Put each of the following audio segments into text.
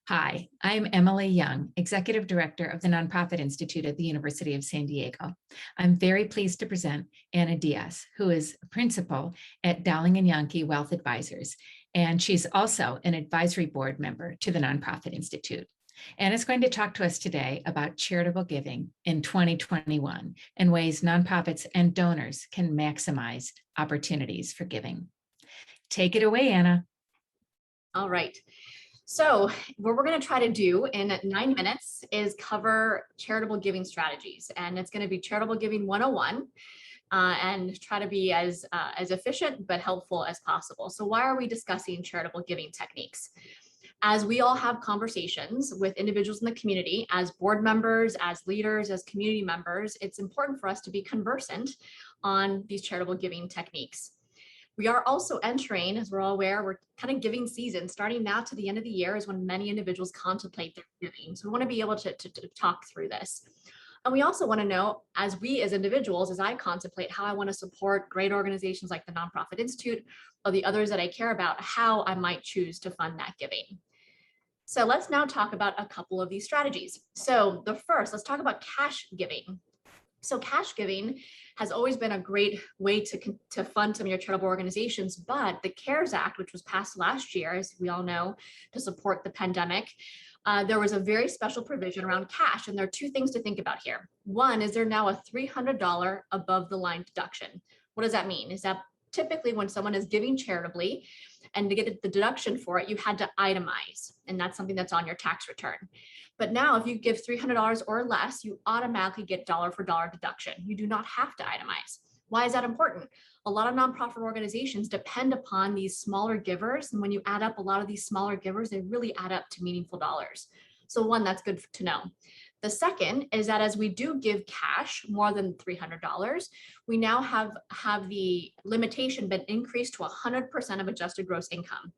Hi, I'm Emily Young, Executive Director of the Nonprofit Institute at the University of San Diego. I'm very pleased to present Anna Diaz, who is a principal at Dowling and Yahnke Wealth Advisors, and she's also an advisory board member to the Nonprofit Institute. Anna's going to talk to us today about charitable giving in 2021 and ways nonprofits and donors can maximize opportunities for giving. Take it away, Anna. All right. So what we're going to try to do in 9 minutes is cover charitable giving strategies, and it's going to be charitable giving 101 and try to be as efficient but helpful as possible. So why are we discussing charitable giving techniques? As we all have conversations with individuals in the community, as board members, as leaders, as community members, it's important for us to be conversant on these charitable giving techniques. We are also entering, as we're all aware, we're kind of giving season. Starting now to the end of the year is when many individuals contemplate their giving. So we want to be able to talk through this. And we also want to know, as individuals, as I contemplate how I want to support great organizations like the Nonprofit Institute or the others that I care about, how I might choose to fund that giving. So let's now talk about a couple of these strategies. So the first, let's talk about cash giving. So cash giving has always been a great way to fund some of your charitable organizations, but the CARES Act, which was passed last year, as we all know, to support the pandemic, there was a very special provision around cash. And there are two things to think about here. One is there now a $300 above the line deduction. What does that mean? Is that typically when someone is giving charitably and to get the deduction for it, you had to itemize, and that's something that's on your tax return. But now if you give $300 or less, you automatically get dollar for dollar deduction. You do not have to itemize. Why is that important? A lot of nonprofit organizations depend upon these smaller givers. And when you add up a lot of these smaller givers, they really add up to meaningful dollars. So one, that's good to know. The second is that as we do give cash more than $300, we now have the limitation been increased to 100% of adjusted gross income.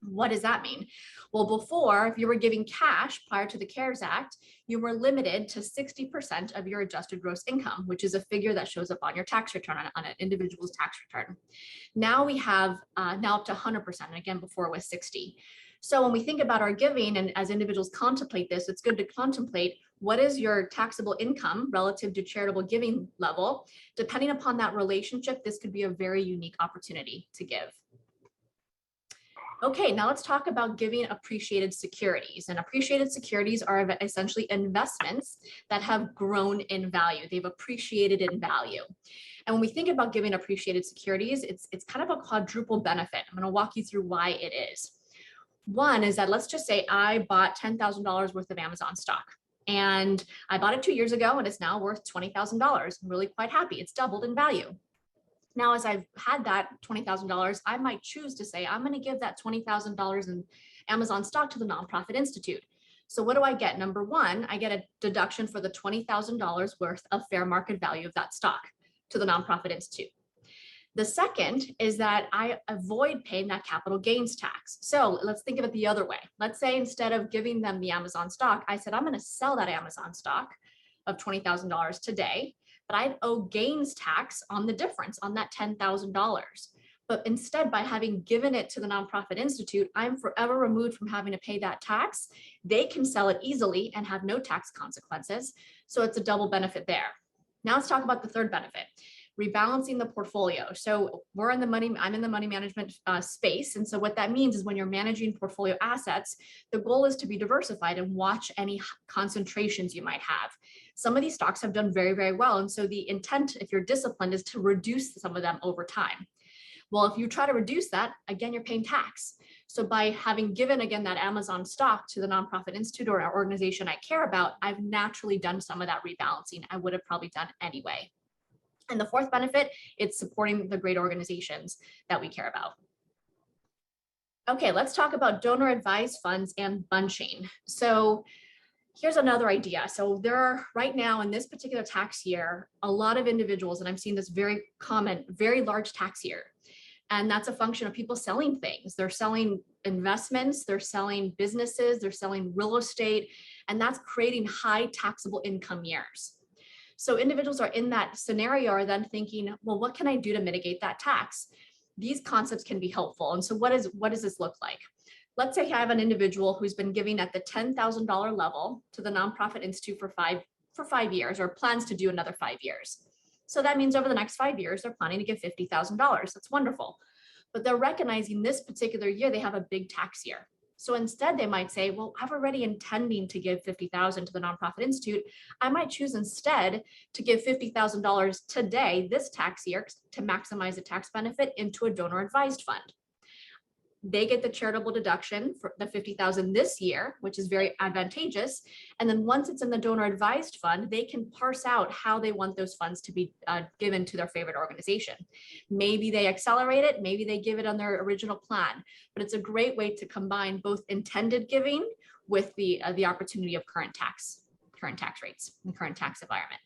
What does that mean? Well, before, if you were giving cash prior to the CARES Act, you were limited to 60% of your adjusted gross income, which is a figure that shows up on your tax return, on an individual's tax return. Now we have now up to 100%. And again, before it was 60. So when we think about our giving and as individuals contemplate this, it's good to contemplate what is your taxable income relative to charitable giving level. Depending upon that relationship, this could be a very unique opportunity to give. Okay, now let's talk about giving appreciated securities. And appreciated securities are essentially investments that have grown in value. They've appreciated in value. And when we think about giving appreciated securities, it's kind of a quadruple benefit. I'm going to walk you through why it is. One is that let's just say I bought $10,000 worth of Amazon stock. And I bought it 2 years ago and it's now worth $20,000. I'm really quite happy. It's doubled in value. Now, as I've had that $20,000, I might choose to say, I'm going to give that $20,000 in Amazon stock to the Nonprofit Institute. So what do I get? Number one, I get a deduction for the $20,000 worth of fair market value of that stock to the Nonprofit Institute. The second is that I avoid paying that capital gains tax. So let's think of it the other way. Let's say instead of giving them the Amazon stock, I said, I'm going to sell that Amazon stock of $20,000 today, but I'd owe gains tax on the difference on that $10,000. But instead, by having given it to the Nonprofit Institute, I'm forever removed from having to pay that tax. They can sell it easily and have no tax consequences. So it's a double benefit there. Now let's talk about the third benefit. Rebalancing the portfolio. So I'm in the money management space. And so what that means is when you're managing portfolio assets, the goal is to be diversified and watch any concentrations you might have. Some of these stocks have done very, very well. And so the intent, if you're disciplined, is to reduce some of them over time. Well, if you try to reduce that, again, you're paying tax. So by having given, again, that Amazon stock to the Nonprofit Institute or an organization I care about, I've naturally done some of that rebalancing I would have probably done anyway. And the fourth benefit, it's supporting the great organizations that we care about. Okay, let's talk about donor-advised funds and bunching. So here's another idea. So there are right now in this particular tax year, a lot of individuals, and I'm seeing this very common, very large tax year. And that's a function of people selling things. They're selling investments, they're selling businesses, they're selling real estate, and that's creating high taxable income years. So individuals are in that scenario are then thinking, well, what can I do to mitigate that tax? These concepts can be helpful. And so what does this look like? let's say I have an individual who's been giving at the $10,000 level to the nonprofit institute for 5 years, or plans to do another 5 years. So that means over the next 5 years, they're planning to give $50,000. That's wonderful. But they're recognizing this particular year, they have a big tax year. So instead they might say, well, I'm already intending to give $50,000 to the nonprofit institute. I might choose instead to give $50,000 today, this tax year, to maximize the tax benefit into a donor advised fund. They get the charitable deduction for the $50,000 this year, which is very advantageous. And then once it's in the donor advised fund, they can parse out how they want those funds to be given to their favorite organization. Maybe they accelerate it, maybe they give it on their original plan, but it's a great way to combine both intended giving with the opportunity of current tax rates and current tax environment.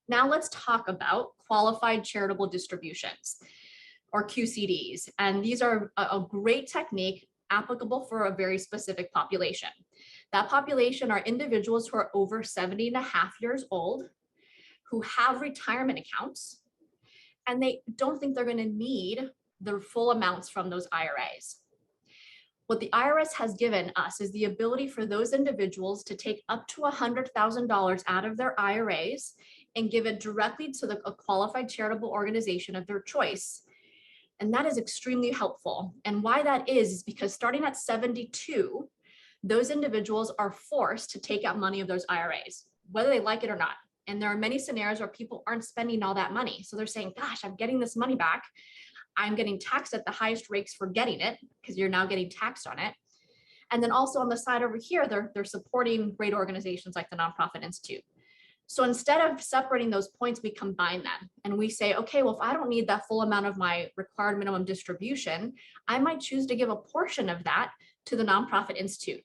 Now let's talk about qualified charitable distributions, or QCDs. And these are a great technique applicable for a very specific population. That population are individuals who are over 70 and a half years old, who have retirement accounts, and they don't think they're going to need the full amounts from those IRAs. What the IRS has given us is the ability for those individuals to take up to $100,000 out of their IRAs and give it directly to a qualified charitable organization of their choice. And that is extremely helpful. And why that is because starting at 72, those individuals are forced to take out money of those IRAs, whether they like it or not. And there are many scenarios where people aren't spending all that money. So they're saying, gosh, I'm getting this money back. I'm getting taxed at the highest rates for getting it because you're now getting taxed on it. And then also on the side over here, they're supporting great organizations like the Nonprofit Institute. So instead of separating those points, we combine them and we say, okay, well, if I don't need that full amount of my required minimum distribution, I might choose to give a portion of that to the Nonprofit Institute.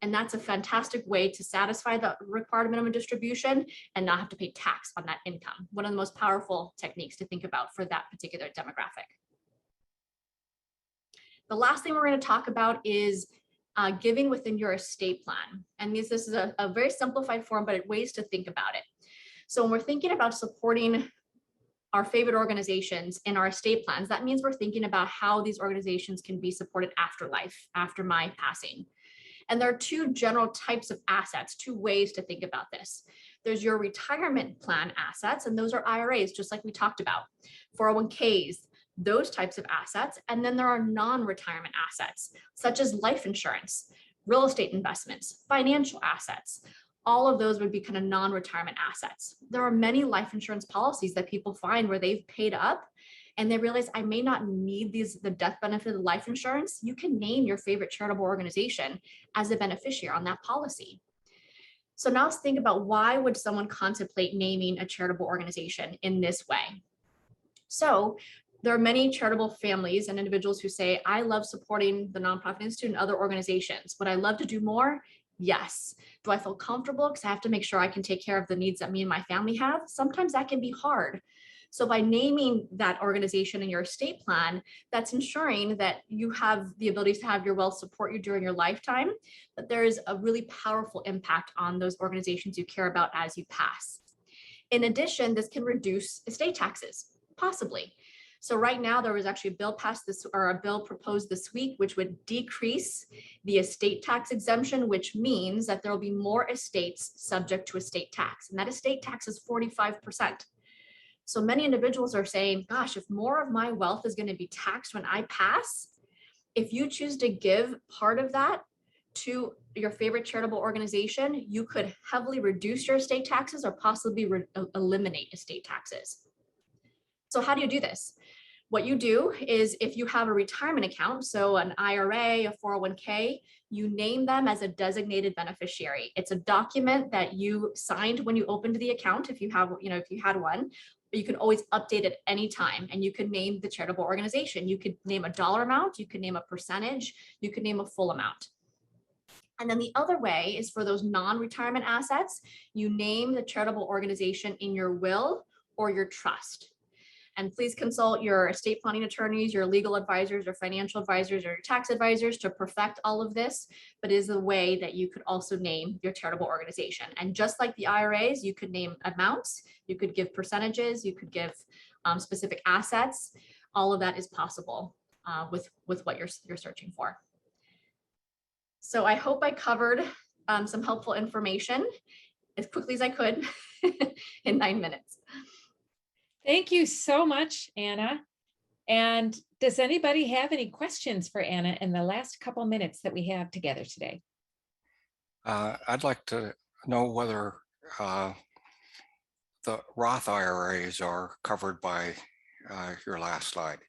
And that's a fantastic way to satisfy the required minimum distribution and not have to pay tax on that income. One of the most powerful techniques to think about for that particular demographic. The last thing we're going to talk about is giving within your estate plan. And this is a very simplified form, but ways to think about it. So when we're thinking about supporting our favorite organizations in our estate plans, that means we're thinking about how these organizations can be supported after life, after my passing. And there are two general types of assets, two ways to think about this. There's your retirement plan assets, and those are IRAs, just like we talked about, 401ks, those types of assets. And then there are non-retirement assets, such as life insurance, real estate investments, financial assets. All of those would be kind of non-retirement assets. There are many life insurance policies that people find where they've paid up and they realize I may not need the death benefit of life insurance. You can name your favorite charitable organization as a beneficiary on that policy. So now let's think about, why would someone contemplate naming a charitable organization in this way? So there are many charitable families and individuals who say, I love supporting the Nonprofit Institute and other organizations. Would I love to do more? Yes. Do I feel comfortable? Because I have to make sure I can take care of the needs that me and my family have. Sometimes that can be hard. So by naming that organization in your estate plan, that's ensuring that you have the ability to have your wealth support you during your lifetime, but there is a really powerful impact on those organizations you care about as you pass. In addition, this can reduce estate taxes, possibly. So right now there was actually a bill proposed this week, which would decrease the estate tax exemption, which means that there will be more estates subject to estate tax. And that estate tax is 45%. So many individuals are saying, gosh, if more of my wealth is going to be taxed when I pass, if you choose to give part of that to your favorite charitable organization, you could heavily reduce your estate taxes or possibly eliminate estate taxes. So how do you do this? What you do is, if you have a retirement account, so an IRA, a 401k, you name them as a designated beneficiary. It's a document that you signed when you opened the account, if you have, if you had one, but you can always update it anytime, and you can name the charitable organization. You could name a dollar amount, you could name a percentage, you could name a full amount. And then the other way is for those non-retirement assets, you name the charitable organization in your will or your trust. And please consult your estate planning attorneys, your legal advisors, your financial advisors, or your tax advisors to perfect all of this. But it is a way that you could also name your charitable organization. And just like the IRAs, you could name amounts, you could give percentages, you could give specific assets. All of that is possible with what you're searching for. So I hope I covered some helpful information as quickly as I could in 9 minutes. Thank you so much, Anna. And does anybody have any questions for Anna in the last couple minutes that we have together today? I'd like to know whether the Roth IRAs are covered by your last slide.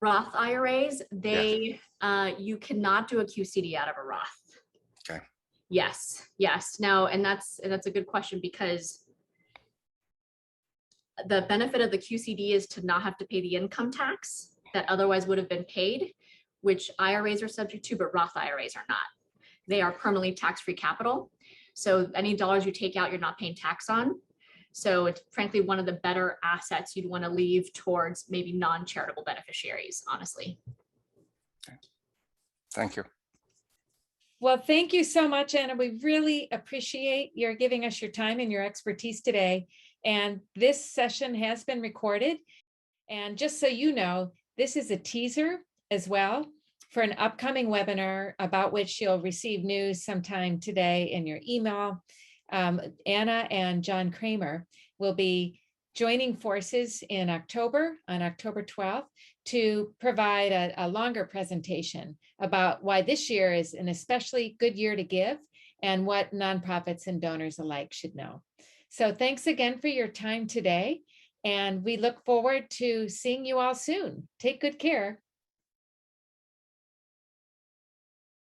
Roth IRAs, you cannot do a QCD out of a Roth. Okay. Yes. Now, and that's a good question, because the benefit of the QCD is to not have to pay the income tax that otherwise would have been paid, which IRAs are subject to, but Roth IRAs are not. They are permanently tax-free capital. So any dollars you take out, you're not paying tax on. So it's frankly one of the better assets you'd want to leave towards maybe non-charitable beneficiaries, honestly. Okay. Thank you. Well, thank you so much, Anna. We really appreciate your giving us your time and your expertise today. And this session has been recorded. And just so you know, this is a teaser as well for an upcoming webinar about which you'll receive news sometime today in your email. Anna and John Kramer will be joining forces in October, on October 12th, to provide a longer presentation about why this year is an especially good year to give and what nonprofits and donors alike should know. So thanks again for your time today, and we look forward to seeing you all soon. Take good care.